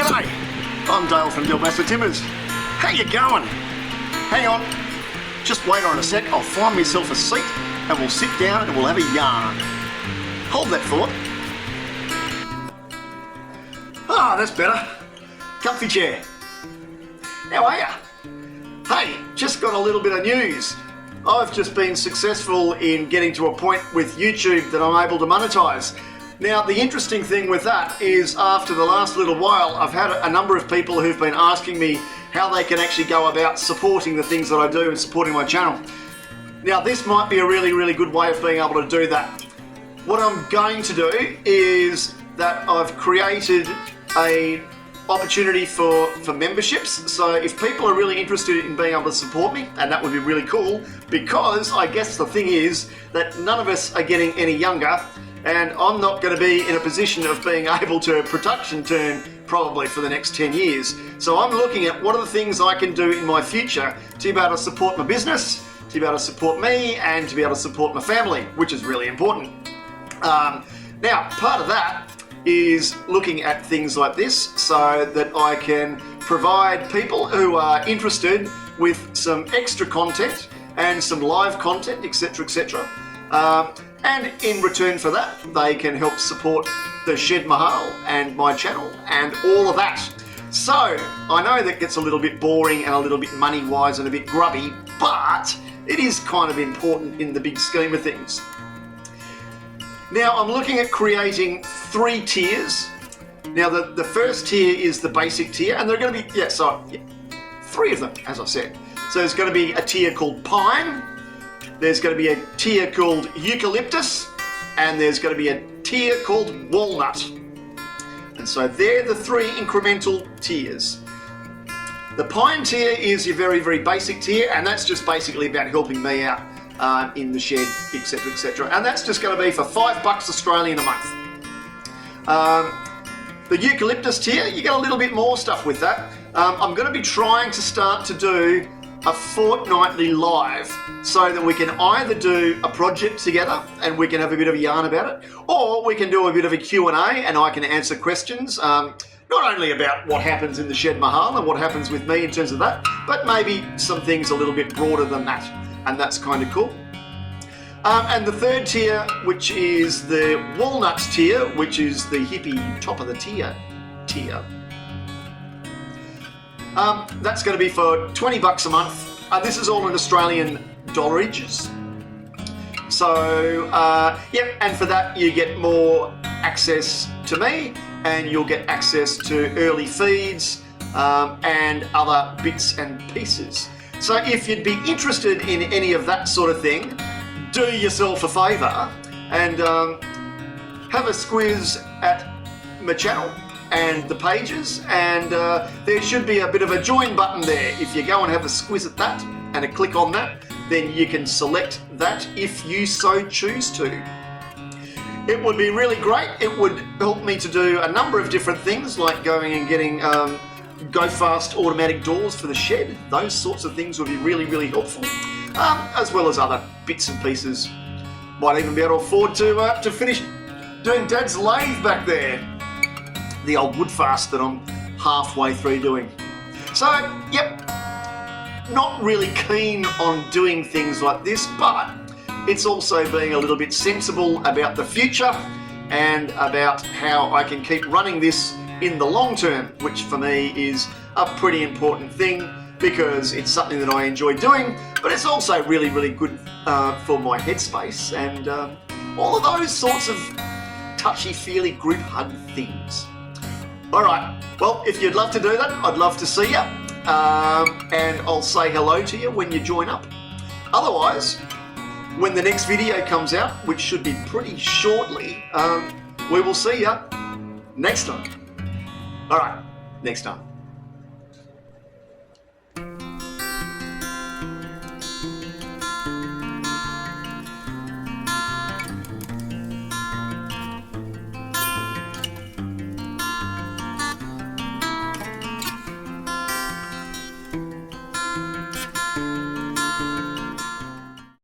G'day, I'm Dale from Delbasid-Timbers. How you going? Hang on, just wait on a sec, I'll find myself a seat and we'll sit down and we'll have a yarn. Hold that thought. Ah, that's better. Comfy chair. How are ya? Hey, just got a little bit of news. I've just been successful in getting to a point with YouTube that I'm able to monetize. Now, the interesting thing with that is after the last little while, I've had a number of people who've been asking me how they can actually go about supporting the things that I do and supporting my channel. Now, this might be a really, really good way of being able to do that. What I'm going to do is that I've created a opportunity for memberships. So if people are really interested in being able to support me, and that would be really cool, because I guess the thing is that none of us are getting any younger, and I'm not going to be in a position of being able to production turn probably for the next 10 years. So I'm looking at what are the things I can do in my future to be able to support my business, to be able to support me, and to be able to support my family, which is really important. Now, part of that is looking at things like this so that I can provide people who are interested with some extra content and some live content, etc., etc. And in return for that, they can help support the Shed Mahal and my channel and all of that. So, I know that gets a little bit boring and a little bit money-wise and a bit grubby, but it is kind of important in the big scheme of things. Now, I'm looking at creating 3 tiers. Now, the first tier is the basic tier, and they're going to be, 3 of them, as I said. So there's going to be a tier called Pine, there's going to be a tier called Eucalyptus, and there's going to be a tier called Walnut. And so they're the 3 incremental tiers. The Pine tier is your very, very basic tier, and that's just basically about helping me out in the shed, etc., etc. And that's just going to be for $5 Australian a month. The Eucalyptus tier, you get a little bit more stuff with that. I'm going to be trying to start to do a fortnightly live so that we can either do a project together and we can have a bit of a yarn about it, or we can do a bit of a Q&A and I can answer questions, not only about what happens in the Shed Mahal and what happens with me in terms of that, but maybe some things a little bit broader than that, and that's kind of cool. And the third tier, which is the Walnuts tier, which is the hippie top of the tier. That's going to be for $20 a month. This is all in Australian dollarages. So, and for that you get more access to me, and you'll get access to early feeds and other bits and pieces. So if you'd be interested in any of that sort of thing, do yourself a favour and have a squiz at my channel and the pages, and there should be a bit of a join button there. If you go and have a squiz at that and a click on that, then you can select that if you so choose to. It would be really great. It would help me to do a number of different things, like going and getting go fast automatic doors for the shed. Those sorts of things would be really, really helpful, as well as other bits and pieces. Might even be able to afford to finish doing Dad's lathe back there, the old wood fast that I'm halfway through doing. So, yep, not really keen on doing things like this, but it's also being a little bit sensible about the future and about how I can keep running this in the long term, which for me is a pretty important thing because it's something that I enjoy doing, but it's also really, really good for my headspace and all of those sorts of touchy-feely group hug things. All right, well, if you'd love to do that, I'd love to see you, and I'll say hello to you when you join up. Otherwise, when the next video comes out, which should be pretty shortly, we will see you next time. All right, next time.